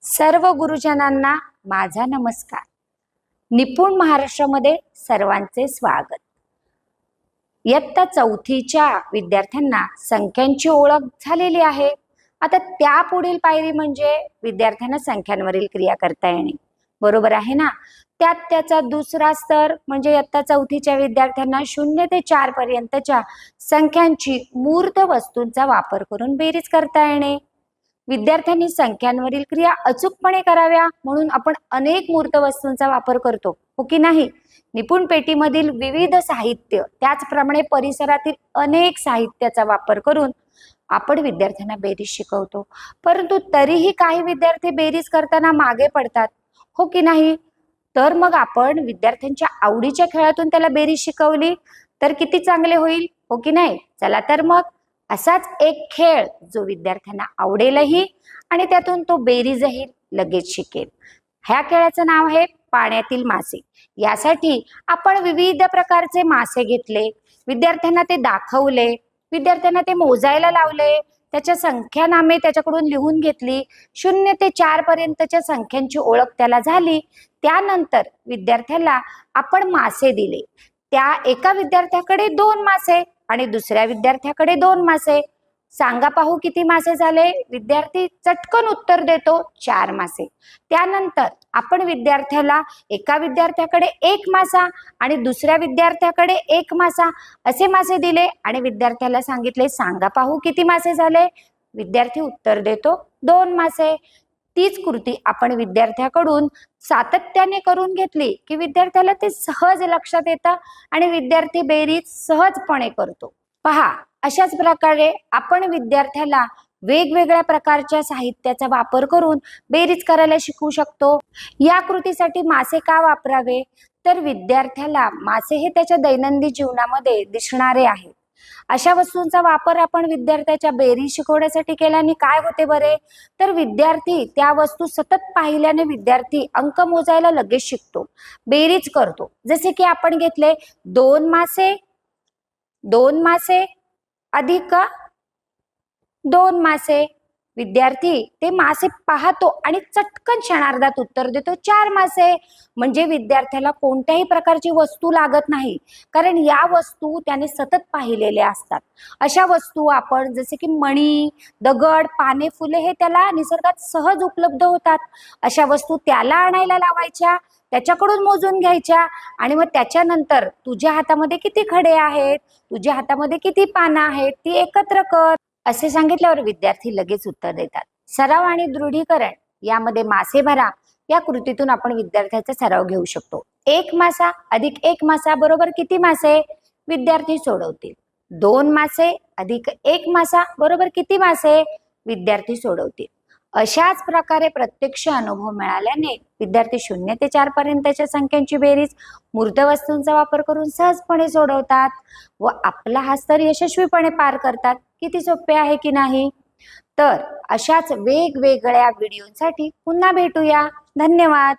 सर्व गुरुजनांना माझा नमस्कार. निपुण महाराष्ट्रामध्ये सर्वांचे स्वागत. इयत्ता चौथीच्या विद्यार्थ्यांना संख्यांची ओळख झालेली आहे. आता त्या पुढील पायरी म्हणजे विद्यार्थ्यांना संख्यांवरील क्रिया करता येणे. बरोबर आहे ना? त्याचा दुसरा स्तर म्हणजे इयत्ता चौथीच्या विद्यार्थ्यांना 0 ते 4 पर्यंतच्या संख्यांची मूर्त वस्तूंचा वापर करून बेरीज करता येणे. विद्यार्थ्यांनी संख्यांवरील क्रिया अचूकपणे कराव्या म्हणून आपण अनेक मूर्त वस्तूंचा वापर करतो, हो की नाही? निपुण पेटीमधील विविध साहित्य त्याचप्रमाणे परिसरातील अनेक साहित्याचा वापर करून आपण विद्यार्थ्यांना बेरीज शिकवतो. परंतु तरीही काही विद्यार्थी बेरीज करताना मागे पडतात, हो की नाही? तर मग आपण विद्यार्थ्यांच्या आवडीच्या खेळातून त्याला बेरीज शिकवली तर किती चांगले होईल, हो की नाही? चला तर मग असाच एक खेळ जो विद्यार्थ्यांना आवडेलही आणि त्यातून तो बेरीजही लगेच शिकेल. ह्या खेळाचं नाव आहे पाण्यातील मासे. यासाठी आपण विविध प्रकारचे मासे घेतले, विद्यार्थ्यांना ते दाखवले, विद्यार्थ्यांना ते मोजायला लावले, त्याच्या संख्या नामे त्याच्याकडून लिहून घेतली. 0 ते 4 पर्यंतच्या संख्यांची ओळख त्याला झाली. त्यानंतर विद्यार्थ्याला आपण मासे दिले. त्या एका विद्यार्थ्याकडे 2 मासे आणि दुसऱ्या विद्यार्थ्याकडे 2 मासे. सांगा पाहू किती मासे झाले? विद्यार्थी चटकन उत्तर देतो 4 मासे. त्यानंतर आपण विद्यार्थ्याला एका विद्यार्थ्याकडे 1 मासा आणि दुसऱ्या विद्यार्थ्याकडे 1 मासा असे मासे दिले आणि विद्यार्थ्याला सांगितले सांगा पाहू किती मासे झाले? विद्यार्थी उत्तर देतो 2 मासे. तीच कृती आपण विद्यार्थ्याकडून सातत्याने करून घेतली की विद्यार्थ्याला ते सहज लक्षात येतं आणि विद्यार्थी बेरीज सहजपणे करतो. पहा, अशाच प्रकारे आपण विद्यार्थ्याला वेगवेगळ्या प्रकारच्या साहित्याचा वापर करून बेरीज करायला शिकवू शकतो. या कृतीसाठी मासे का वापरावे? तर विद्यार्थ्याला मासे हे त्याच्या दैनंदिन जीवनामध्ये दिसणारे आहेत. अशा वस्तूंचा वापर आपण विद्यार्थ्याच्या बेरीज शिकवण्यासाठी केल्याने काय होते बरे? तर विद्यार्थी त्या वस्तू सतत पाहिल्याने विद्यार्थी अंक मोजायला लगेच शिकतो, बेरीज करतो. जसे की आपण घेतले 2 मासे अधिक 2 मासे. विद्यार्थी ते मासे पाहतो आणि चटकन क्षणार्धात उत्तर देतो 4 मासे. म्हणजे विद्यार्थ्याला कोणत्याही प्रकारची वस्तू लागत नाही, कारण या वस्तू त्याने सतत पाहिलेल्या असतात. अशा वस्तू आपण जसे की मणी, दगड, पाने, फुले हे त्याला निसर्गात सहज उपलब्ध होतात. अशा वस्तू त्याला आणायला लावायच्या, त्याच्याकडून मोजून घ्यायच्या आणि मग त्याच्यानंतर तुझ्या हातामध्ये किती खडे आहेत, तुझ्या हातामध्ये किती पानं आहेत ती एकत्र कर असे सांगितल्यावर विद्यार्थी लगेच उत्तर देतात. सराव आणि दृढीकरण यामध्ये मासे भरा या कृतीतून आपण विद्यार्थ्याचा सराव घेऊ शकतो. 1 मासा अधिक 1 मासा बरोबर किती मासे? विद्यार्थी सोडवतील. 2 मासे अधिक 1 मासा बरोबर किती मासे? विद्यार्थी सोडवतील. अशाच प्रकारे प्रत्यक्ष अनुभव मिळाल्याने विद्यार्थी 0 ते 4 पर्यंतच्या संख्यांची बेरीज मूर्त वस्तूंचा वापर करून सहजपणे सोडवतात व आपला हा स्तर यशस्वीपणे पार करतात. किती सोपे आहे की नाही? तर अशाच वेगवेगळ्या व्हिडिओसाठी पुन्हा भेटूया. धन्यवाद.